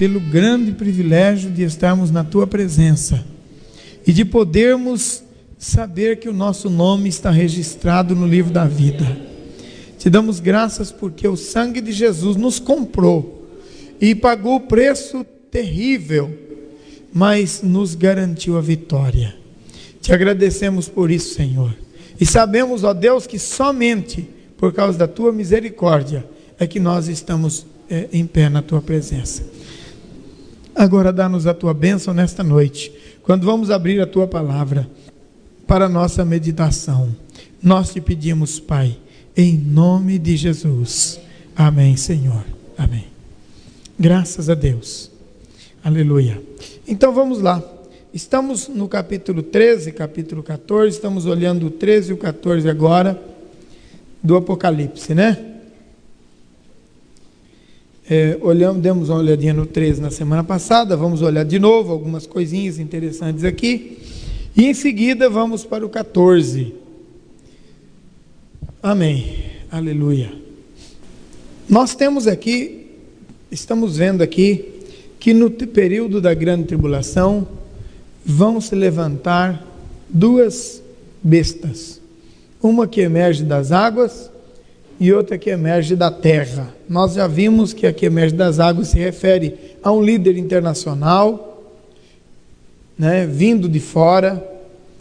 pelo grande privilégio de estarmos na Tua presença e de podermos saber que o nosso nome está registrado no livro da vida. Te damos graças porque o sangue de Jesus nos comprou e pagou o preço terrível, mas nos garantiu a vitória. Te agradecemos por isso, Senhor. E sabemos, ó Deus, que somente por causa da Tua misericórdia é que nós estamos em pé na Tua presença. Agora dá-nos a Tua bênção nesta noite, quando vamos abrir a Tua palavra para a nossa meditação. Nós te pedimos, Pai, em nome de Jesus. Amém, Senhor. Amém. Graças a Deus. Aleluia. Então vamos lá. Estamos no capítulo 13, capítulo 14, estamos olhando o 13 e o 14 agora, do Apocalipse, né? Demos uma olhadinha no 13 na semana passada, vamos olhar de novo algumas coisinhas interessantes aqui, e em seguida vamos para o 14. Amém, aleluia. Nós temos aqui, estamos vendo aqui, que no período da grande tribulação, vão se levantar duas bestas, uma que emerge das águas, e outra que emerge da terra. Nós já vimos que a que emerge das águas se refere a um líder internacional, né, vindo de fora,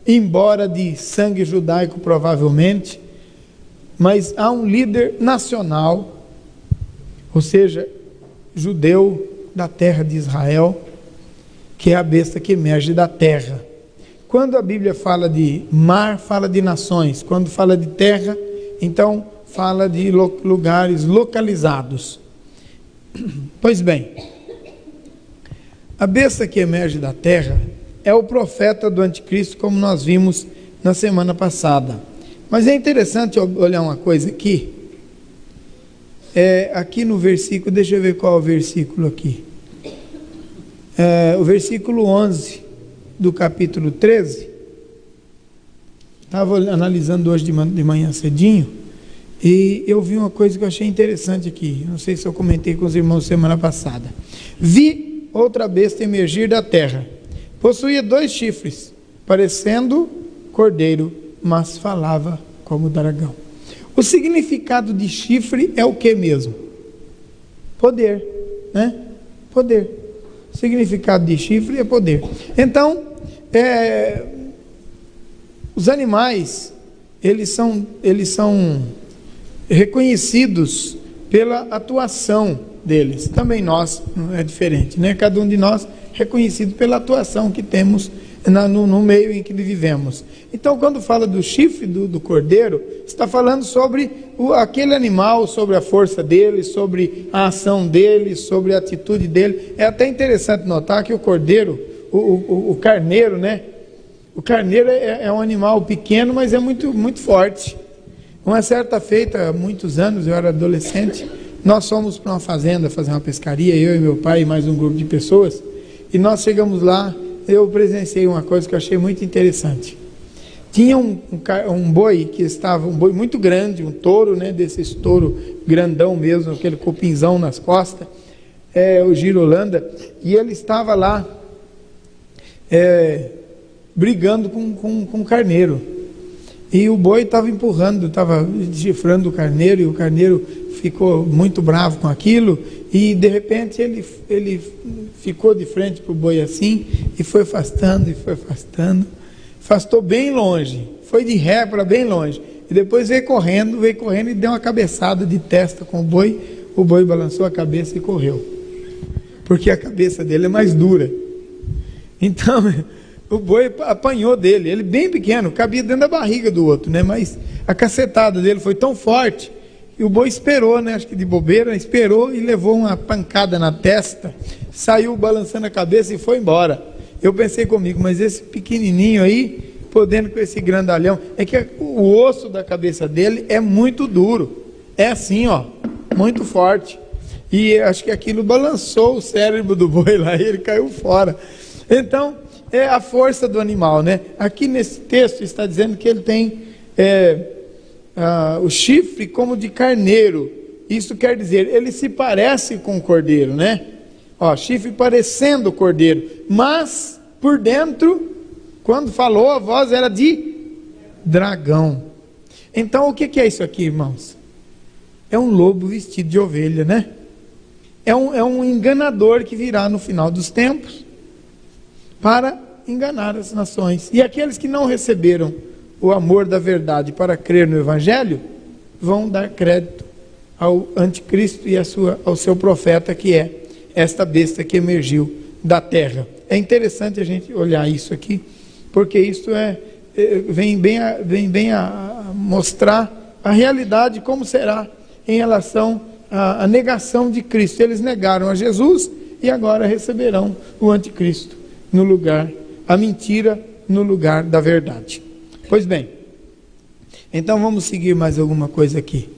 embora de sangue judaico provavelmente, mas há um líder nacional, ou seja, judeu da terra de Israel, que é a besta que emerge da terra. Quando a Bíblia fala de mar, fala de nações. Quando fala de terra, então fala de lugares localizados. Pois bem, a besta que emerge da terra é o profeta do anticristo, como nós vimos na semana passada. Mas é interessante olhar uma coisa aqui. Aqui no versículo, deixa eu ver qual é o versículo aqui. O versículo 11 do capítulo 13. Estava analisando hoje de manhã cedinho, e eu vi uma coisa que eu achei interessante aqui. Não sei se eu comentei com os irmãos semana passada. Vi outra besta emergir da terra. Possuía 2 chifres, parecendo cordeiro, mas falava como dragão. O significado de chifre é o que mesmo? Poder, né? Poder. O significado de chifre é poder. Então, os animais, eles são reconhecidos pela atuação deles. Também nós, não é diferente, né? Cada um de nós reconhecido pela atuação que temos no meio em que vivemos. Então, quando fala do chifre do cordeiro, está falando sobre aquele animal, sobre a força dele, sobre a ação dele, sobre a atitude dele. É até interessante notar que o cordeiro, o carneiro, né? O carneiro é um animal pequeno, mas é muito, muito forte. Uma certa feita, há muitos anos, eu era adolescente, nós fomos para uma fazenda fazer uma pescaria, eu e meu pai e mais um grupo de pessoas, e nós chegamos lá. Eu presenciei uma coisa que eu achei muito interessante. Tinha um boi que estava, um boi muito grande, um touro, né, desses touro grandão mesmo, aquele cupinzão nas costas, o girolanda, e ele estava lá brigando com o carneiro. E o boi estava empurrando, estava chifrando o carneiro, e o carneiro ficou muito bravo com aquilo, e de repente ele ficou de frente para o boi assim, e foi afastando, afastou bem longe, foi de ré para bem longe, e depois veio correndo e deu uma cabeçada de testa com o boi balançou a cabeça e correu, porque a cabeça dele é mais dura. Então o boi apanhou dele, ele bem pequeno, cabia dentro da barriga do outro, né? Mas a cacetada dele foi tão forte, e o boi esperou, né? Acho que de bobeira, esperou e levou uma pancada na testa, saiu balançando a cabeça e foi embora. Eu pensei comigo, mas esse pequenininho aí, podendo com esse grandalhão, é que o osso da cabeça dele é muito duro, é assim, ó, muito forte, e acho que aquilo balançou o cérebro do boi lá, e ele caiu fora. Então, é a força do animal, né? Aqui nesse texto está dizendo que ele tem o chifre como de carneiro. Isso quer dizer, ele se parece com o cordeiro, né? Ó, chifre parecendo cordeiro, mas por dentro, quando falou, a voz era de dragão. Então o que é isso aqui, irmãos? É um lobo vestido de ovelha, né? É um enganador que virá no final dos tempos para enganar as nações. E aqueles que não receberam o amor da verdade para crer no Evangelho, vão dar crédito ao anticristo e ao seu profeta, que é esta besta que emergiu da terra. É interessante a gente olhar isso aqui, porque isso vem bem a mostrar a realidade, como será em relação à negação de Cristo. Eles negaram a Jesus e agora receberão o anticristo no lugar, a mentira no lugar da verdade. Pois bem, então vamos seguir mais alguma coisa aqui.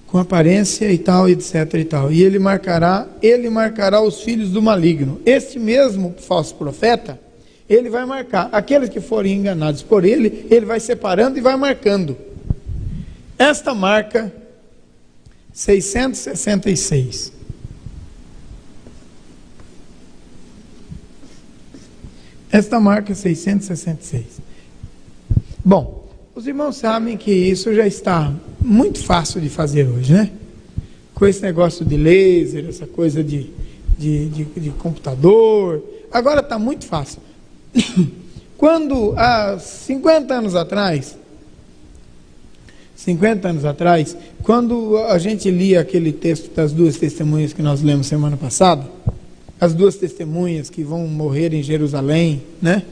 Com aparência e tal, etc e tal. E ele marcará os filhos do maligno. Este mesmo falso profeta, ele vai marcar aqueles que forem enganados por ele, ele vai separando e vai marcando. Esta marca 666. Esta marca 666. Bom, os irmãos sabem que isso já está muito fácil de fazer hoje, né? Com esse negócio de laser, essa coisa de computador, agora está muito fácil. Quando há 50 anos atrás, quando a gente lia aquele texto das duas testemunhas que nós lemos semana passada, as duas testemunhas que vão morrer em Jerusalém, né?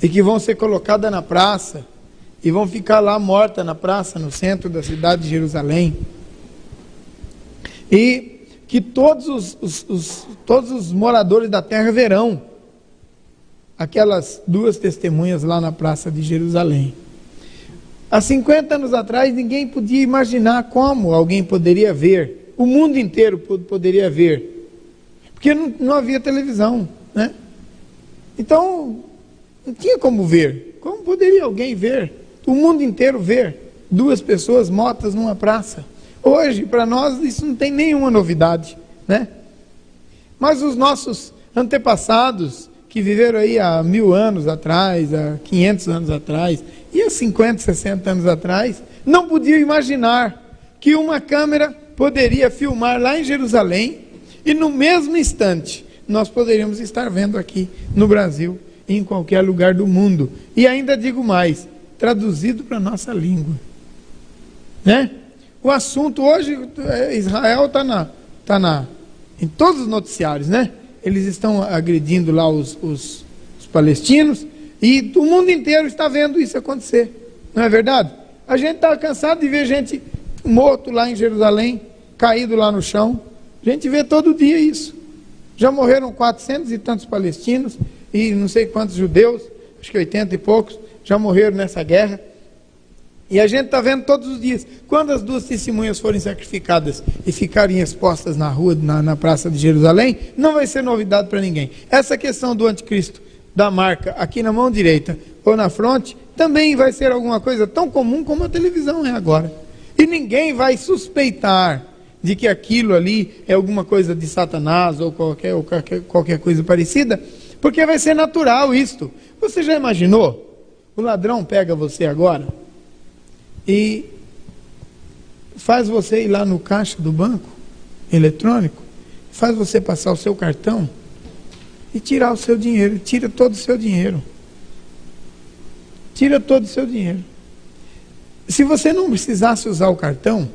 E que vão ser colocadas na praça, e vão ficar lá mortas na praça, no centro da cidade de Jerusalém. E que todos os moradores da terra verão aquelas duas testemunhas lá na praça de Jerusalém. Há 50 anos atrás, ninguém podia imaginar como alguém poderia ver, o mundo inteiro poderia ver, porque não havia televisão, né? Então, não tinha como ver. Como poderia alguém ver? O mundo inteiro ver duas pessoas mortas numa praça. Hoje, para nós, isso não tem nenhuma novidade, né? Mas os nossos antepassados, que viveram aí há 1000 anos atrás, há 500 anos atrás, e há 50, 60 anos atrás, não podiam imaginar que uma câmera poderia filmar lá em Jerusalém, e no mesmo instante, nós poderíamos estar vendo aqui no Brasil, e em qualquer lugar do mundo. E ainda digo mais, traduzido para a nossa língua, né? O assunto hoje, Israel está em todos os noticiários, né? Eles estão agredindo lá os palestinos, e o mundo inteiro está vendo isso acontecer, não é verdade? A gente está cansado de ver gente morto lá em Jerusalém, caído lá no chão. A gente vê todo dia isso. Já morreram 400 e tantos palestinos, e não sei quantos judeus, acho que 80 e poucos, já morreram nessa guerra. E a gente está vendo todos os dias. Quando as duas testemunhas forem sacrificadas e ficarem expostas na rua, na praça de Jerusalém, não vai ser novidade para ninguém. Essa questão do anticristo, da marca aqui na mão direita ou na fronte, também vai ser alguma coisa tão comum como a televisão é agora. E ninguém vai suspeitar de que aquilo ali é alguma coisa de Satanás ou qualquer coisa parecida, porque vai ser natural isto. Você já imaginou? O ladrão pega você agora e faz você ir lá no caixa do banco eletrônico, faz você passar o seu cartão e tirar o seu dinheiro, tira todo o seu dinheiro. Tira todo o seu dinheiro. Se você não precisasse usar o cartão,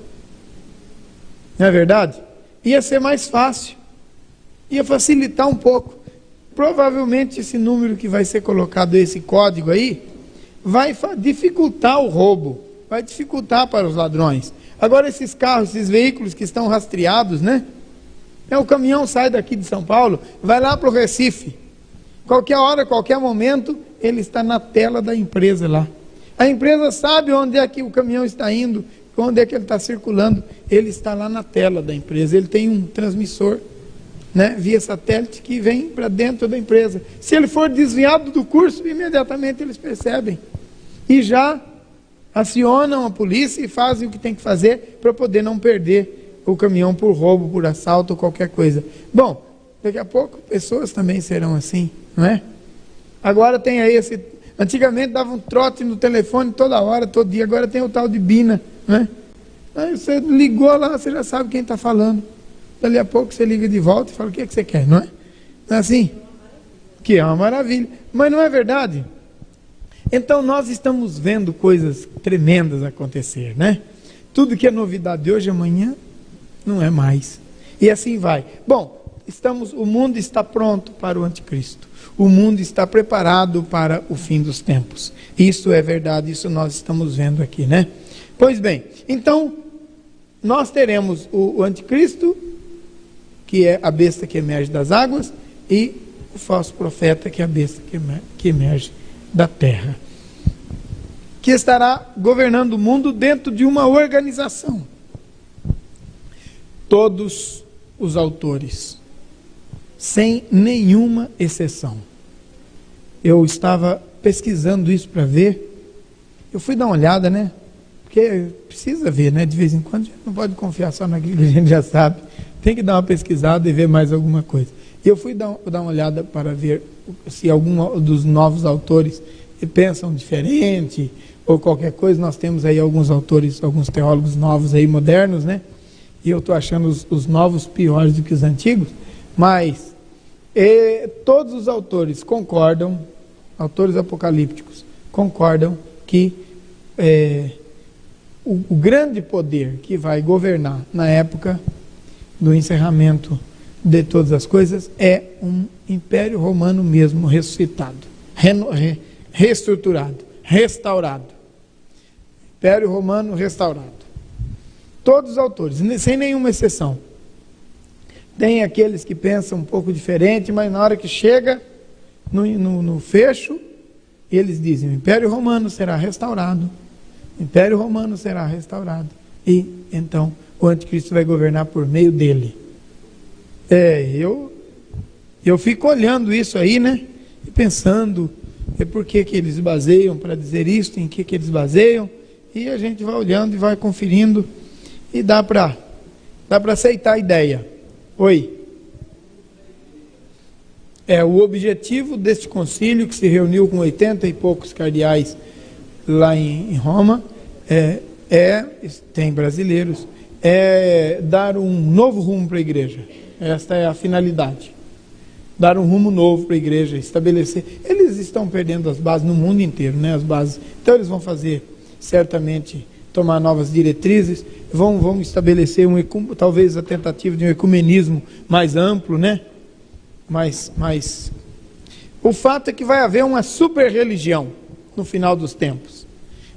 não é verdade? Ia ser mais fácil, ia facilitar um pouco. Provavelmente esse número que vai ser colocado, esse código aí, vai dificultar o roubo, vai dificultar para os ladrões. Agora esses carros, esses veículos que estão rastreados, né? O caminhão sai daqui de São Paulo, vai lá para o Recife. Qualquer hora, qualquer momento, ele está na tela da empresa lá. A empresa sabe onde é que o caminhão está indo, onde é que ele está circulando. Ele está lá na tela da empresa. Ele tem um transmissor, né, via satélite, que vem para dentro da empresa. Se ele for desviado do curso, imediatamente eles percebem. E já acionam a polícia e fazem o que tem que fazer para poder não perder o caminhão por roubo, por assalto ou qualquer coisa. Bom, Daqui a pouco pessoas também serão assim, não é? Agora tem aí antigamente dava um trote no telefone toda hora, todo dia, agora tem o tal de Bina, não é? Aí você ligou lá, você já sabe quem está falando. Dali a pouco você liga de volta e fala, o que você quer, não é? Não é assim? Que é uma maravilha. Mas não é verdade? Então nós estamos vendo coisas tremendas acontecer, né? Tudo que é novidade hoje, amanhã, não é mais. E assim vai. Bom, o mundo está pronto para o anticristo. O mundo está preparado para o fim dos tempos. Isso é verdade, isso nós estamos vendo aqui, né? Pois bem, então, nós teremos o anticristo, que é a besta que emerge das águas, e o falso profeta, que é a besta que emerge da terra, que estará governando o mundo dentro de uma organização. Todos os autores, sem nenhuma exceção. Eu estava pesquisando isso para ver, eu fui dar uma olhada, né? Porque precisa ver, né? De vez em quando, a gente não pode confiar só naquilo que a gente já sabe, tem que dar uma pesquisada e ver mais alguma coisa. E eu fui dar uma olhada para ver se algum dos novos autores pensam diferente, ou qualquer coisa. Nós temos aí alguns autores, alguns teólogos novos aí, modernos, né? E eu estou achando os novos piores do que os antigos, mas todos os autores concordam, autores apocalípticos, concordam que o grande poder que vai governar na época do encerramento de todas as coisas é um império romano mesmo ressuscitado, reestruturado, restaurado. Império Romano restaurado. Todos os autores, sem nenhuma exceção. Tem aqueles que pensam um pouco diferente, mas na hora que chega no fecho, eles dizem: o Império Romano será restaurado. O Império Romano será restaurado. E então o anticristo vai governar por meio dele. Eu fico olhando isso aí, né? E pensando, por que eles baseiam para dizer isso, em que eles baseiam. E a gente vai olhando e vai conferindo. E dá para aceitar a ideia. Oi. O objetivo deste concílio, que se reuniu com 80 e poucos cardeais lá em Roma, tem brasileiros, dar um novo rumo para a igreja. Esta é a finalidade. Dar um rumo novo para a igreja, estabelecer. Eles estão perdendo as bases no mundo inteiro, né? As bases. Então eles vão fazer, certamente, tomar novas diretrizes, vão estabelecer talvez a tentativa de um ecumenismo mais amplo, né? Mas o fato é que vai haver uma super religião no final dos tempos.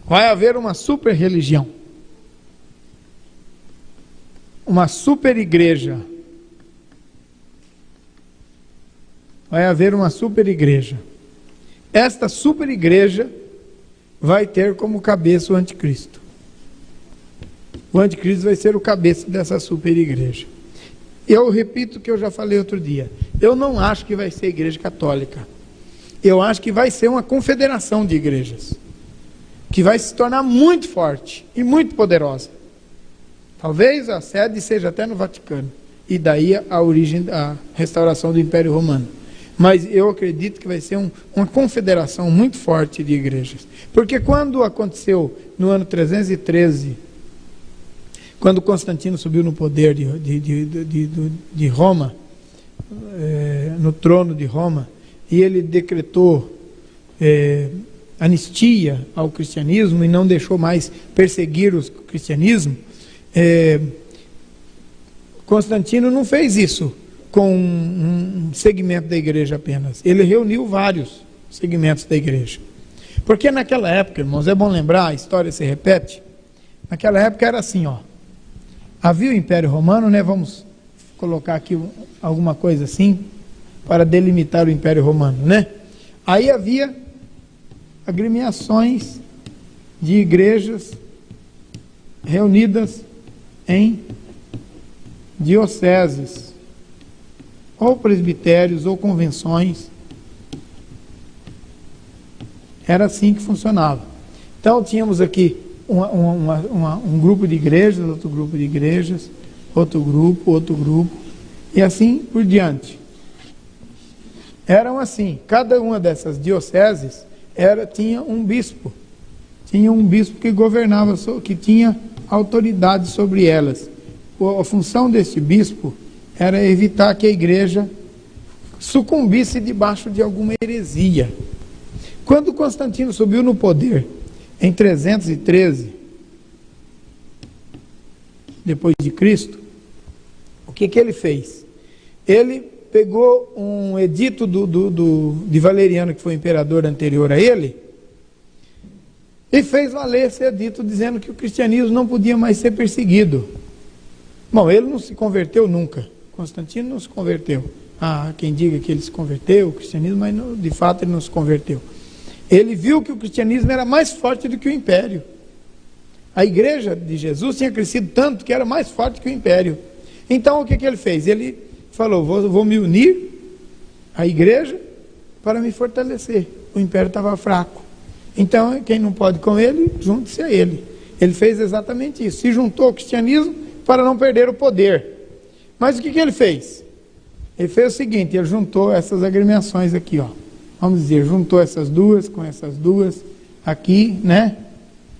Vai haver uma super religião. Uma super igreja. Vai haver uma super igreja. Esta super igreja vai ter como cabeça o anticristo. O anticristo vai ser o cabeça dessa super igreja. Eu repito o que eu já falei outro dia. Eu não acho que vai ser a igreja católica. Eu acho que vai ser uma confederação de igrejas, que vai se tornar muito forte e muito poderosa. Talvez a sede seja até no Vaticano. E daí a origem, a restauração do Império Romano. Mas eu acredito que vai ser uma confederação muito forte de igrejas. Porque quando aconteceu no ano 313, quando Constantino subiu no poder de Roma, no trono de Roma, e ele decretou anistia ao cristianismo e não deixou mais perseguir o cristianismo, Constantino não fez isso com um segmento da igreja apenas. Ele reuniu vários segmentos da igreja. Porque naquela época, irmãos, é bom lembrar, a história se repete, naquela época era assim, havia o Império Romano, né? Vamos colocar aqui alguma coisa assim, para delimitar o Império Romano, né? Aí havia agremiações de igrejas reunidas em dioceses, ou presbitérios, ou convenções. Era assim que funcionava. Então tínhamos aqui um grupo de igrejas, outro grupo de igrejas, outro grupo, e assim por diante. eram assim, cada uma dessas dioceses tinha um bispo que governava, que tinha autoridade sobre elas. A função desse bispo era evitar que a igreja sucumbisse debaixo de alguma heresia. Quando Constantino subiu no poder, em 313, depois de Cristo, o que ele fez? Ele pegou um edito de Valeriano, que foi o imperador anterior a ele, e fez valer esse edito dizendo que o cristianismo não podia mais ser perseguido. Bom, ele não se converteu nunca. Constantino não se converteu. Há quem diga que ele se converteu, o cristianismo, mas não, de fato ele não se converteu. Ele viu que o cristianismo era mais forte do que o império. A igreja de Jesus tinha crescido tanto que era mais forte que o império. Então o que ele fez? Ele falou, vou me unir à igreja para me fortalecer. O império estava fraco. Então quem não pode com ele, junte-se a ele. Ele fez exatamente isso. Se juntou ao cristianismo para não perder o poder. Mas o que ele fez? Ele fez o seguinte, ele juntou essas agremiações aqui, ó. Vamos dizer, juntou essas duas com essas duas aqui, né?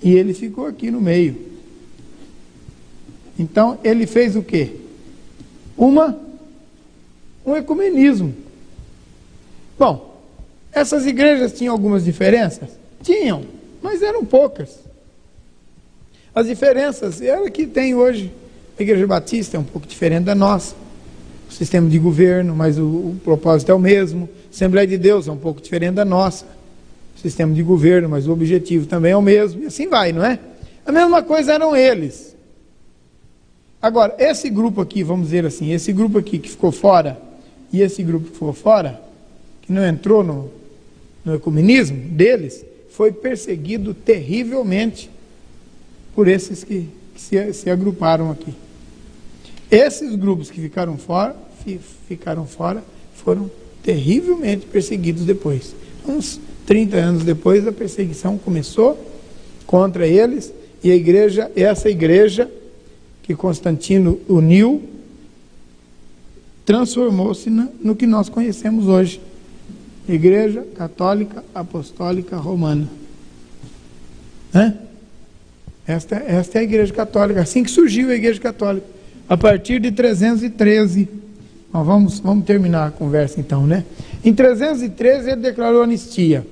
E ele ficou aqui no meio. Então, ele fez o quê? Um ecumenismo. Bom, essas igrejas tinham algumas diferenças? Tinham, mas eram poucas. As diferenças eram que tem hoje. A Igreja Batista é um pouco diferente da nossa. O sistema de governo, mas o propósito é o mesmo. A Assembleia de Deus é um pouco diferente da nossa. O sistema de governo, mas o objetivo também é o mesmo. E assim vai, não é? A mesma coisa eram eles. Agora, esse grupo aqui, vamos dizer assim, esse grupo aqui que ficou fora, e esse grupo que ficou fora, que não entrou no ecumenismo deles, foi perseguido terrivelmente por esses que se agruparam aqui. Esses grupos que ficaram fora foram terrivelmente perseguidos depois. Uns 30 anos depois, a perseguição começou contra eles, e essa igreja que Constantino uniu, transformou-se no que nós conhecemos hoje. Igreja Católica Apostólica Romana. Esta é a Igreja Católica, assim que surgiu a Igreja Católica, a partir de 313. Bom, vamos terminar a conversa então, né? Em 313 ele declarou anistia.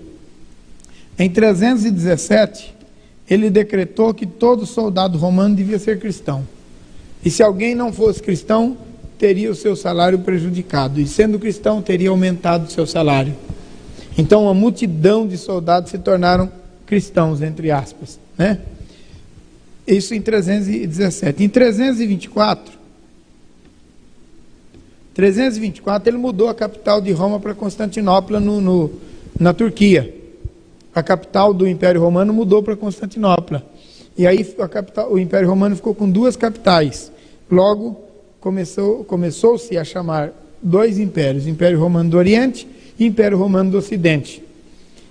Em 317 ele decretou que todo soldado romano devia ser cristão. E se alguém não fosse cristão, teria o seu salário prejudicado. E sendo cristão, teria aumentado o seu salário. Então uma multidão de soldados se tornaram cristãos, entre aspas, né? Isso em 317. Em 324 ele mudou a capital de Roma para Constantinopla, na Turquia. A capital do Império Romano mudou para Constantinopla. E aí o Império Romano ficou com duas capitais. Logo, começou-se a chamar dois impérios, Império Romano do Oriente e Império Romano do Ocidente.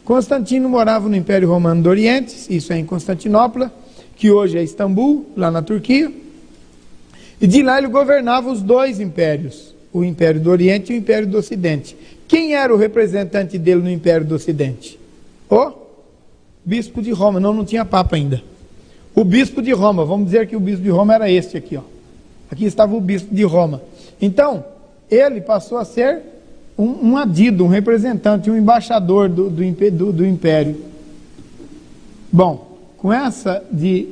Constantino morava no Império Romano do Oriente, isso é em Constantinopla, que hoje é Istambul, lá na Turquia, e de lá ele governava os dois impérios, o Império do Oriente e o Império do Ocidente. Quem era o representante dele no Império do Ocidente? O Bispo de Roma, não tinha Papa ainda. O Bispo de Roma, vamos dizer que o Bispo de Roma era este aqui, ó. Aqui estava o Bispo de Roma. Então, ele passou a ser um adido, um representante, um embaixador do Império. Bom, com essa de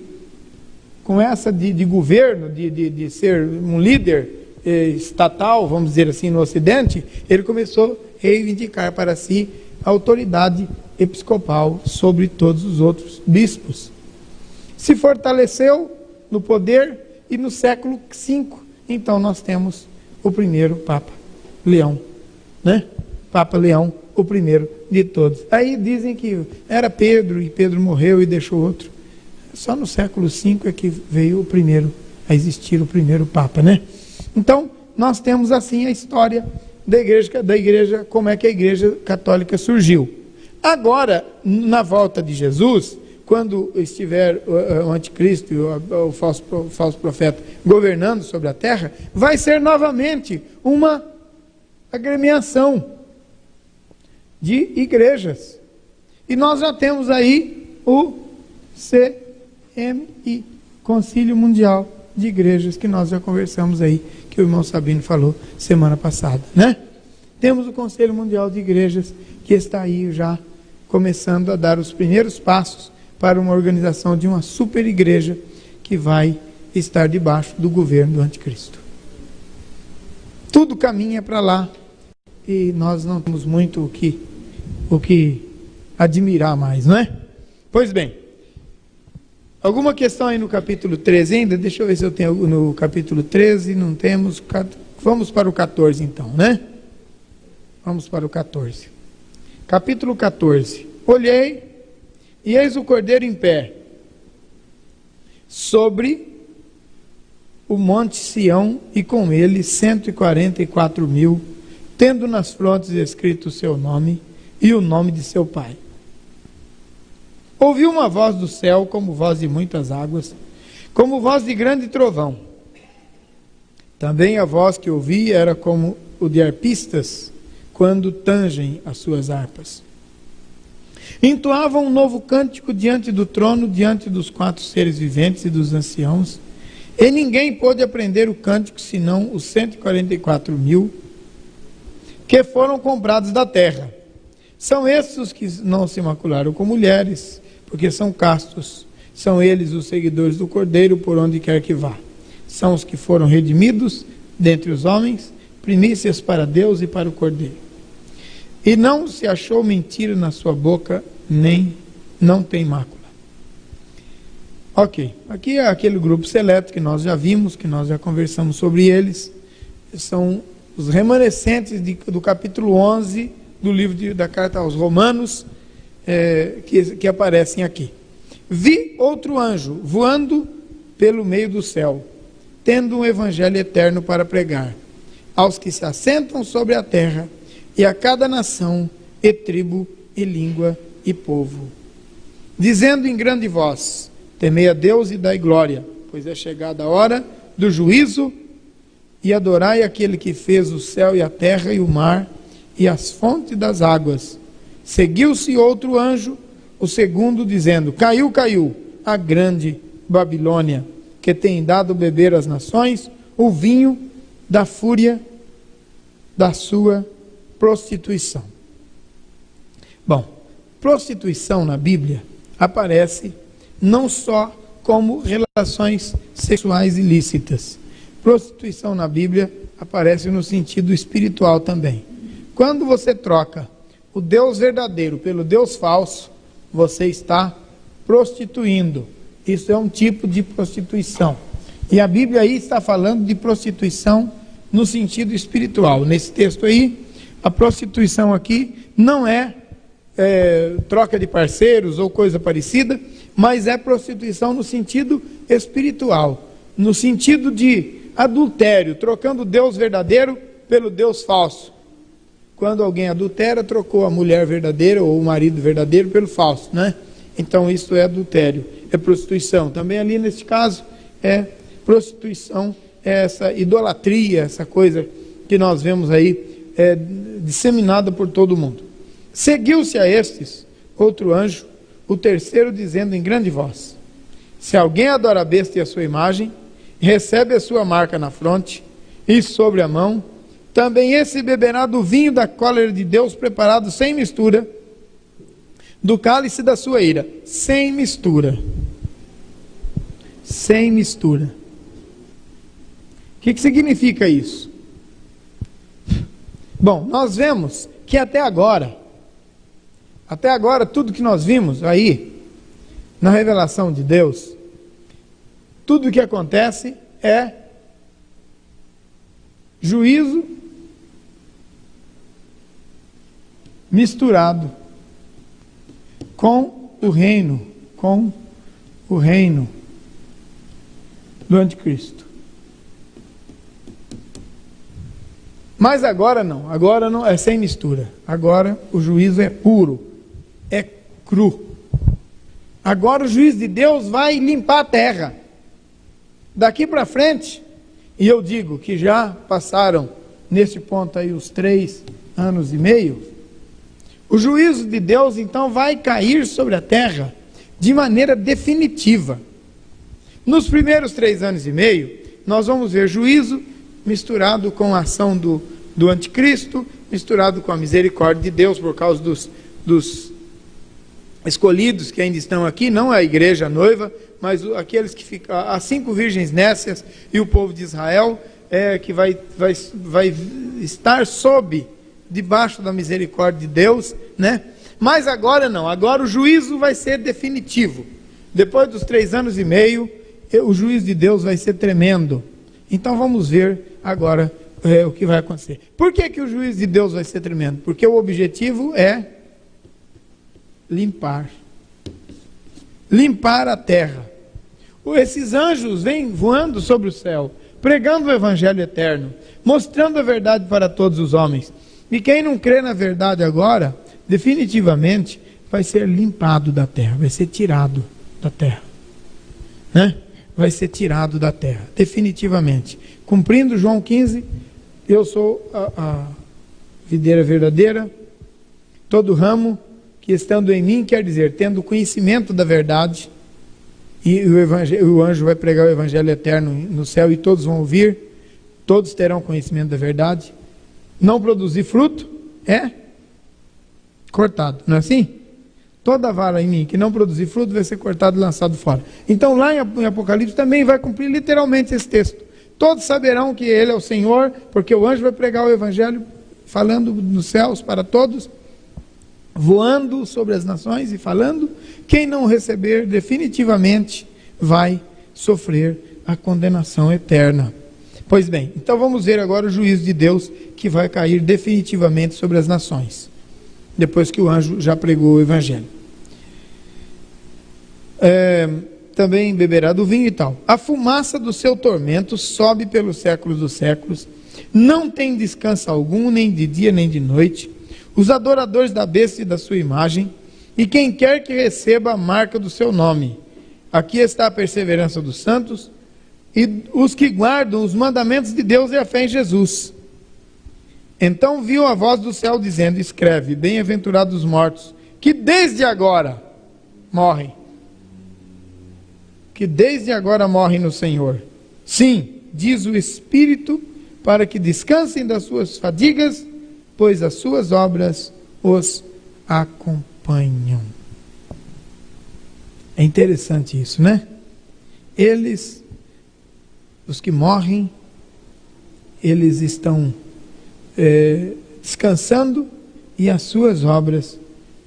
governo, de ser um líder estatal, vamos dizer assim, no Ocidente, ele começou a reivindicar para si a autoridade episcopal sobre todos os outros bispos. Se fortaleceu no poder e no século V, então nós temos o primeiro Papa, Leão, né? Papa Leão, o primeiro de todos. Aí dizem que era Pedro, e Pedro morreu e deixou outro. Só no século V é que veio o primeiro a existir, o primeiro Papa, né? Então, nós temos assim a história da igreja, como é que a Igreja Católica surgiu. Agora, na volta de Jesus, quando estiver o anticristo e o falso profeta governando sobre a terra, vai ser novamente uma agremiação. de igrejas. E nós já temos aí o CMI, Concílio Mundial de Igrejas, que nós já conversamos aí, que o irmão Sabino falou semana passada, né? Temos o Conselho Mundial de Igrejas, que está aí já começando a dar os primeiros passos para uma organização de uma super igreja que vai estar debaixo do governo do Anticristo. Tudo caminha para lá e nós não temos muito o que admirar mais, não é? Pois bem, alguma questão aí no capítulo 13 ainda? Deixa eu ver se eu tenho no capítulo 13, não temos. Vamos para o 14 então, né? Vamos para o 14. Capítulo 14. Olhei, e eis o cordeiro em pé, sobre o monte Sião, e com ele 144.000, tendo nas frontes escrito o seu nome e o nome de seu pai. Ouvi uma voz do céu, como voz de muitas águas, como voz de grande trovão. Também a voz que ouvi era como o de arpistas, quando tangem as suas harpas. Entoavam um novo cântico diante do trono, diante dos 4 seres viventes e dos anciãos, e ninguém pôde aprender o cântico, senão os 144.000, que foram comprados da terra. São esses os que não se macularam com mulheres, porque são castos. São eles os seguidores do Cordeiro, por onde quer que vá. São os que foram redimidos dentre os homens, primícias para Deus e para o Cordeiro. E não se achou mentira na sua boca, nem não tem mácula. Ok, aqui é aquele grupo seleto que nós já vimos, que nós já conversamos sobre eles. São os remanescentes do capítulo 11 do livro da carta aos Romanos, que aparecem aqui. Vi outro anjo voando pelo meio do céu, tendo um evangelho eterno para pregar, aos que se assentam sobre a terra, e a cada nação, e tribo, e língua, e povo, dizendo em grande voz: temei a Deus e dai glória, pois é chegada a hora do juízo, e adorai aquele que fez o céu e a terra e o mar, e as fontes das águas. Seguiu-se outro anjo, o segundo, dizendo: caiu, caiu, a grande Babilônia, que tem dado beber às nações o vinho da fúria da sua prostituição. Bom, prostituição na Bíblia aparece não só como relações sexuais ilícitas. Prostituição na Bíblia aparece no sentido espiritual também. Quando você troca o Deus verdadeiro pelo Deus falso, você está prostituindo. Isso é um tipo de prostituição. E a Bíblia aí está falando de prostituição no sentido espiritual. Nesse texto aí, a prostituição aqui não é troca de parceiros ou coisa parecida, mas é prostituição no sentido espiritual, no sentido de adultério, trocando o Deus verdadeiro pelo Deus falso. Quando alguém adultera, trocou a mulher verdadeira ou o marido verdadeiro pelo falso, né? Então isso é adultério, é prostituição. Também ali nesse caso é prostituição, é essa idolatria, essa coisa que nós vemos aí disseminada por todo mundo. Seguiu-se a estes outro anjo, o terceiro, dizendo em grande voz: se alguém adora a besta e a sua imagem, recebe a sua marca na fronte e sobre a mão, também esse beberá do vinho da cólera de Deus, preparado sem mistura, do cálice da sua ira. Sem mistura. Sem mistura. O que significa isso? Bom, nós vemos que até agora, tudo que nós vimos aí, na revelação de Deus, tudo o que acontece é juízo misturado com o reino do anticristo. Mas agora não é sem mistura. Agora o juízo é puro, é cru. Agora o juiz de Deus vai limpar a terra. Daqui para frente, e eu digo que já passaram nesse ponto aí os 3 anos e meio, O juízo de Deus, então, vai cair sobre a terra de maneira definitiva. Nos primeiros 3 anos e meio, nós vamos ver juízo misturado com a ação do anticristo, misturado com a misericórdia de Deus por causa dos escolhidos que ainda estão aqui, não a igreja noiva, mas aqueles que ficam, as 5 virgens nécias e o povo de Israel, que vai estar debaixo da misericórdia de Deus, né? Mas agora não, agora o juízo vai ser definitivo. Depois dos 3 anos e meio, o juízo de Deus vai ser tremendo. Então vamos ver agora o que vai acontecer. Por que o juízo de Deus vai ser tremendo? Porque o objetivo é limpar a terra. Esses anjos vêm voando sobre o céu, pregando o evangelho eterno, mostrando a verdade para todos os homens. E quem não crê na verdade agora, definitivamente vai ser limpado da terra, vai ser tirado da terra, né? Vai ser tirado da terra, definitivamente. Cumprindo João 15, eu sou a videira verdadeira, todo ramo que estando em mim, quer dizer, tendo conhecimento da verdade, e o anjo vai pregar o evangelho eterno no céu e todos vão ouvir, todos terão conhecimento da verdade. Não produzir fruto é cortado, não é assim? Toda vara em mim que não produzir fruto vai ser cortado e lançado fora. Então lá em Apocalipse também vai cumprir literalmente esse texto. Todos saberão que Ele é o Senhor, porque o anjo vai pregar o evangelho falando nos céus para todos, voando sobre as nações e falando. Quem não receber definitivamente vai sofrer a condenação eterna. Pois bem, então vamos ver agora o juízo de Deus que vai cair definitivamente sobre as nações, depois que o anjo já pregou o evangelho. Também beberá do vinho e tal. A fumaça do seu tormento sobe pelos séculos dos séculos, não tem descanso algum, nem de dia nem de noite. Os adoradores da besta e da sua imagem, e quem quer que receba a marca do seu nome. Aqui está a perseverança dos santos, e os que guardam os mandamentos de Deus e a fé em Jesus. Então viu a voz do céu dizendo: escreve, bem-aventurados os mortos, que desde agora morrem. Que desde agora morrem no Senhor. Sim, diz o Espírito, para que descansem das suas fadigas, pois as suas obras os acompanham. É interessante isso, né? Eles, os que morrem, eles estão descansando e as suas obras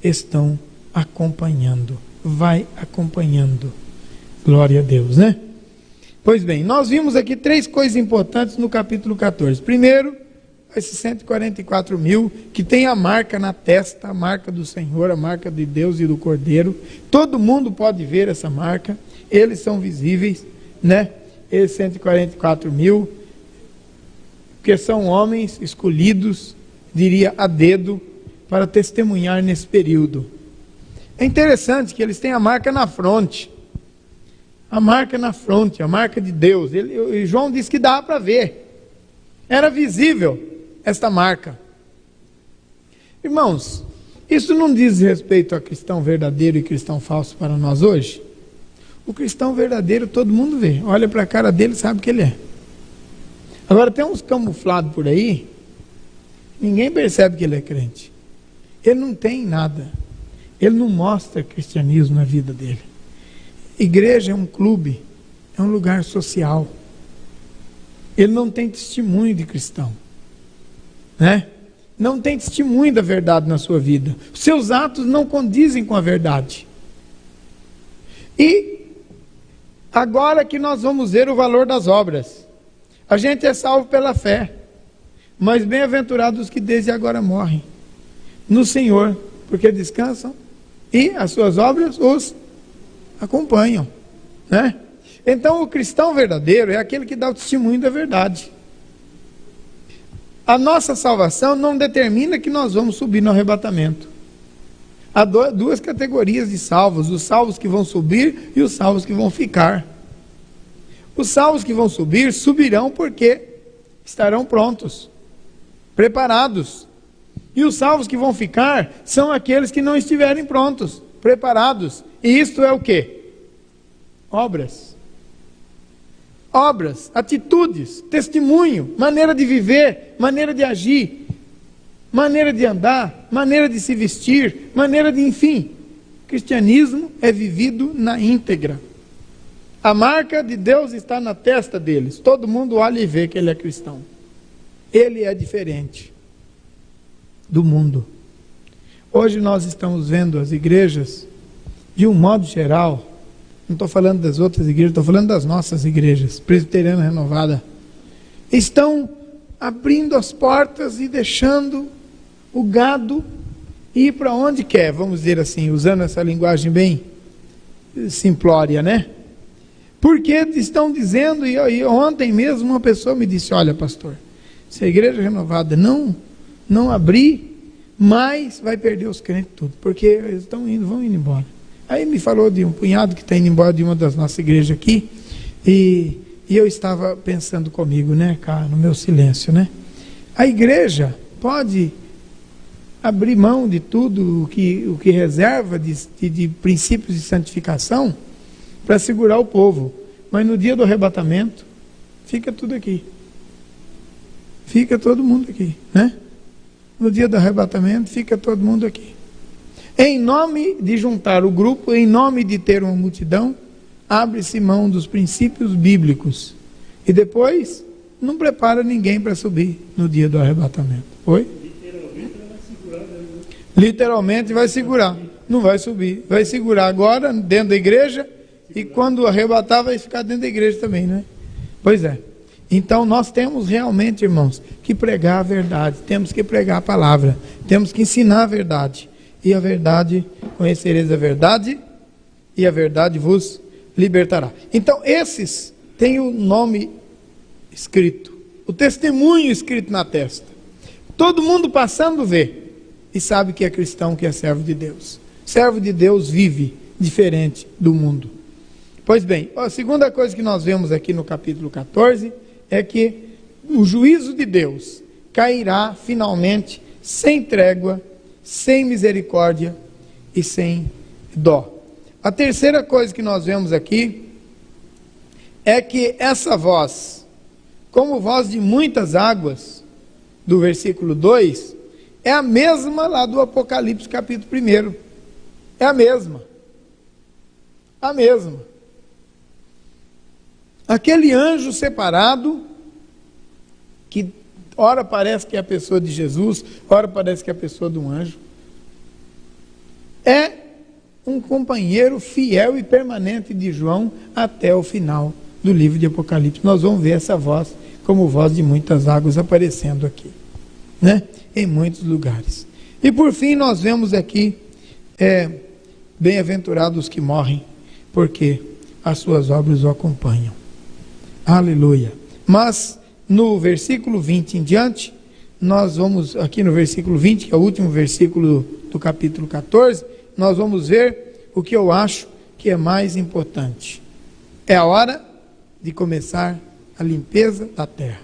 estão acompanhando. Vai acompanhando. Glória a Deus, né? Pois bem, nós vimos aqui 3 coisas importantes no capítulo 14. Primeiro, esses 144 mil que tem a marca na testa, a marca do Senhor, a marca de Deus e do Cordeiro. Todo mundo pode ver essa marca, eles são visíveis, né? Esses 144 mil, porque são homens escolhidos, diria a dedo, para testemunhar nesse período. É interessante que eles têm a marca na fronte. A marca na fronte, a marca de Deus. João disse que dava para ver. Era visível esta marca. Irmãos, isso não diz respeito a cristão verdadeiro e cristão falso para nós hoje? O cristão verdadeiro todo mundo vê. Olha para a cara dele e sabe que ele é. Agora tem uns camuflados por aí, ninguém percebe que ele é crente. Ele não tem nada. Ele não mostra cristianismo na vida dele. Igreja é um clube, é um lugar social. Ele não tem testemunho de cristão, né? Não tem testemunho da verdade na sua vida. Os seus atos não condizem com a verdade. E agora que nós vamos ver o valor das obras. A gente é salvo pela fé, mas bem-aventurados os que desde agora morrem no Senhor, porque descansam e as suas obras os acompanham, né? Então o cristão verdadeiro é aquele que dá o testemunho da verdade. A nossa salvação não determina que nós vamos subir no arrebatamento. Há 2 categorias de salvos: os salvos que vão subir e os salvos que vão ficar. Os salvos que vão subir, subirão porque estarão prontos, preparados. E os salvos que vão ficar são aqueles que não estiverem prontos, preparados. E isto é o quê? Obras. Obras, atitudes, testemunho, maneira de viver, maneira de agir, maneira de andar, maneira de se vestir, maneira de, enfim. O cristianismo é vivido na íntegra. A marca de Deus está na testa deles. Todo mundo olha e vê que ele é cristão. Ele é diferente do mundo. Hoje nós estamos vendo as igrejas, de um modo geral, não estou falando das outras igrejas, estou falando das nossas igrejas, Presbiteriana Renovada, estão abrindo as portas e deixando o gado ir para onde quer, vamos dizer assim, usando essa linguagem bem simplória, né? Porque estão dizendo, e ontem mesmo uma pessoa me disse, olha pastor, se a igreja renovada não abrir, mais vai perder os crentes tudo, porque eles vão indo embora. Aí me falou de um punhado que está indo embora de uma das nossas igrejas aqui, e eu estava pensando comigo, né, cara, no meu silêncio, né? A igreja pode abrir mão de tudo o que reserva de princípios de santificação para segurar o povo, mas no dia do arrebatamento fica tudo aqui, fica todo mundo aqui, né? No dia do arrebatamento fica todo mundo aqui. Em nome de juntar o grupo, em nome de ter uma multidão, abre-se mão dos princípios bíblicos. E depois, não prepara ninguém para subir no dia do arrebatamento. Oi? Literalmente vai segurar. Não vai subir. Vai segurar agora dentro da igreja e quando arrebatar vai ficar dentro da igreja também, né? Pois é. Então nós temos realmente, irmãos, que pregar a verdade. Temos que pregar a palavra. Temos que ensinar a verdade. E a verdade, conhecereis a verdade, e a verdade vos libertará. Então, esses têm o nome escrito, o testemunho escrito na testa. Todo mundo passando vê, e sabe que é cristão, que é servo de Deus. Servo de Deus vive diferente do mundo. Pois bem, a segunda coisa que nós vemos aqui no capítulo 14, é que o juízo de Deus cairá finalmente, sem trégua, sem misericórdia e sem dó. A terceira coisa que nós vemos aqui é que essa voz, como voz de muitas águas, do versículo 2, é a mesma lá do Apocalipse capítulo 1. É a mesma. A mesma. Aquele anjo separado, que ora parece que é a pessoa de Jesus, ora parece que é a pessoa de um anjo, é um companheiro fiel e permanente de João até o final do livro de Apocalipse. Nós vamos ver essa voz como voz de muitas águas aparecendo aqui, né? Em muitos lugares. E por fim nós vemos aqui, bem-aventurados que morrem, porque as suas obras o acompanham. Aleluia. Mas no versículo 20 em diante, nós vamos, aqui no versículo 20, que é o último versículo do capítulo 14, nós vamos ver o que eu acho que é mais importante. É a hora de começar a limpeza da terra.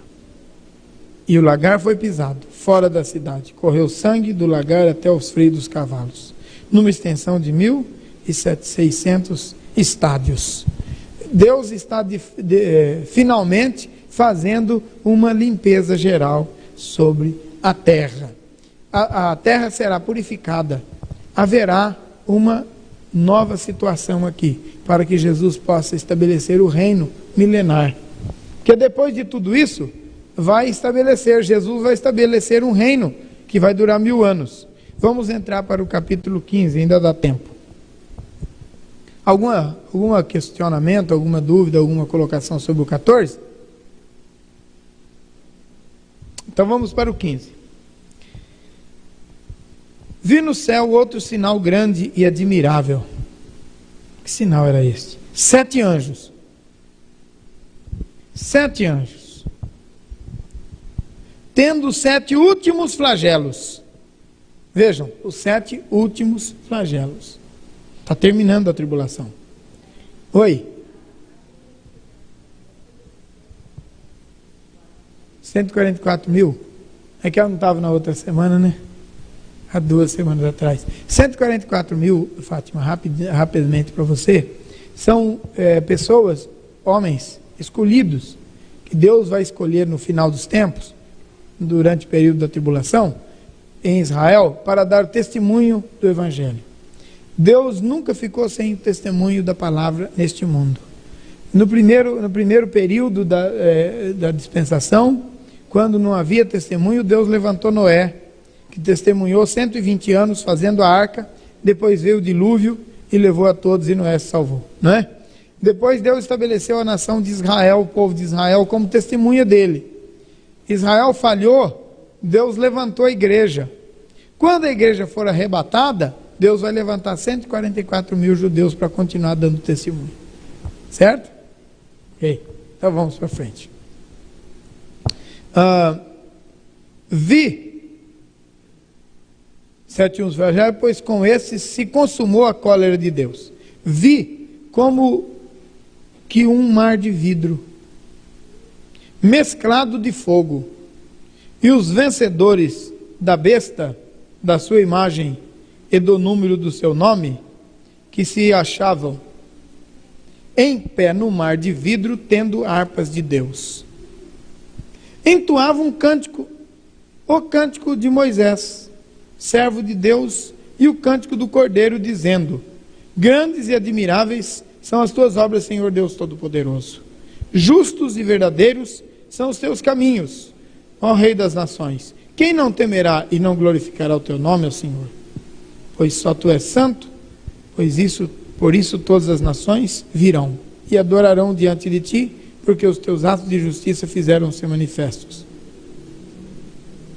E o lagar foi pisado, fora da cidade. Correu sangue do lagar até os freios dos cavalos, numa extensão de 1.600 estádios. Deus está finalmente fazendo uma limpeza geral sobre a terra. A terra será purificada. Haverá uma nova situação aqui, para que Jesus possa estabelecer o reino milenar. Porque depois de tudo isso, Jesus vai estabelecer um reino que vai durar 1000 anos. Vamos entrar para o capítulo 15, ainda dá tempo. Algum questionamento, alguma dúvida, alguma colocação sobre o 14? Então vamos para o 15. Vi no céu outro sinal grande e admirável. Que sinal era este? 7 anjos. 7 anjos. Tendo 7 últimos flagelos. Vejam, os 7 últimos flagelos. Está terminando a tribulação. Oi? 144 mil? É que ela não estava na outra semana, né? há 2 semanas atrás. 144 mil, Fátima, rapidamente para você, são pessoas, homens escolhidos, que Deus vai escolher no final dos tempos, durante o período da tribulação, em Israel, para dar testemunho do Evangelho. Deus nunca ficou sem o testemunho da palavra neste mundo. No primeiro período da dispensação, quando não havia testemunho, Deus levantou Noé, que testemunhou 120 anos fazendo a arca, depois veio o dilúvio e levou a todos e Noé se salvou, não é? Depois Deus estabeleceu a nação de Israel, o povo de Israel, como testemunha dele. Israel falhou, Deus levantou a igreja. Quando a igreja for arrebatada, Deus vai levantar 144 mil judeus para continuar dando testemunho. Certo? Ok, então vamos para frente. Vi 7:1, pois com esses se consumou a cólera de Deus. Vi como que um mar de vidro, mesclado de fogo, e os vencedores da besta, da sua imagem e do número do seu nome, que se achavam em pé no mar de vidro, tendo harpas de Deus, entoavam um cântico, o cântico de Moisés, servo de Deus, e o cântico do Cordeiro, dizendo: grandes e admiráveis são as tuas obras, Senhor Deus Todo-Poderoso. Justos e verdadeiros são os teus caminhos, ó Rei das nações. Quem não temerá e não glorificará o teu nome, ó Senhor? Pois só tu és santo, por isso todas as nações virão e adorarão diante de ti, porque os teus atos de justiça fizeram-se manifestos.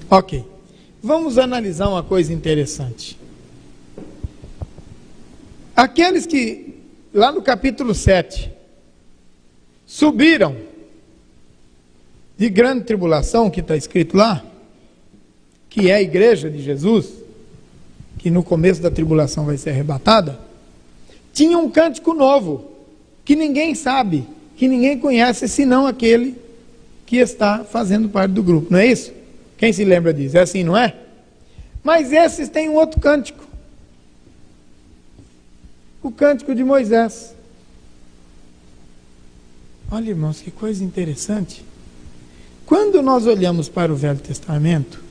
Ok, vamos analisar uma coisa interessante. Aqueles que, lá no capítulo 7, subiram de grande tribulação, que está escrito lá, que é a igreja de Jesus, que no começo da tribulação vai ser arrebatada, tinha um cântico novo, que ninguém sabe, que ninguém conhece, senão aquele que está fazendo parte do grupo, não é isso? Quem se lembra disso? É assim, não é? Mas esses têm um outro cântico, o cântico de Moisés. Olha, irmãos, que coisa interessante. Quando nós olhamos para o Velho Testamento,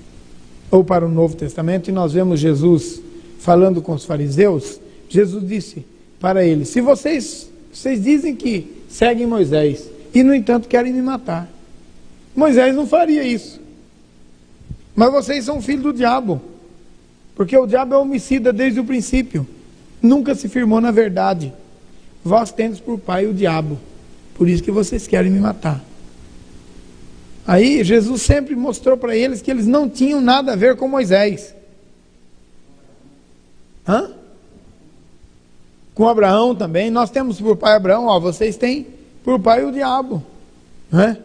ou para o Novo Testamento, e nós vemos Jesus falando com os fariseus, Jesus disse para eles: se vocês dizem que seguem Moisés, e no entanto querem me matar, Moisés não faria isso. Mas vocês são filhos do diabo, porque o diabo é homicida desde o princípio, nunca se firmou na verdade. Vós tendes por pai o diabo, por isso que vocês querem me matar. Aí Jesus sempre mostrou para eles que eles não tinham nada a ver com Moisés. Com Abraão também, nós temos por pai Abraão, vocês têm por pai o diabo, não é?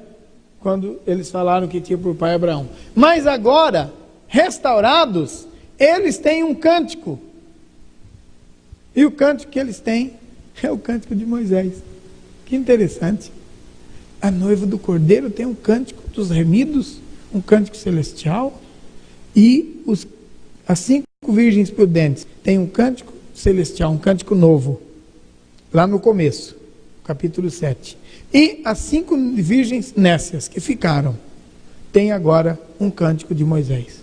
Quando eles falaram que tinha por pai Abraão. Mas agora, restaurados, eles têm um cântico. E o cântico que eles têm é o cântico de Moisés. Que interessante. A noiva do Cordeiro tem um cântico dos remidos, um cântico celestial, e as 5 virgens prudentes têm um cântico celestial, um cântico novo, lá no começo, capítulo 7. E as 5 virgens nécias que ficaram, têm agora um cântico de Moisés.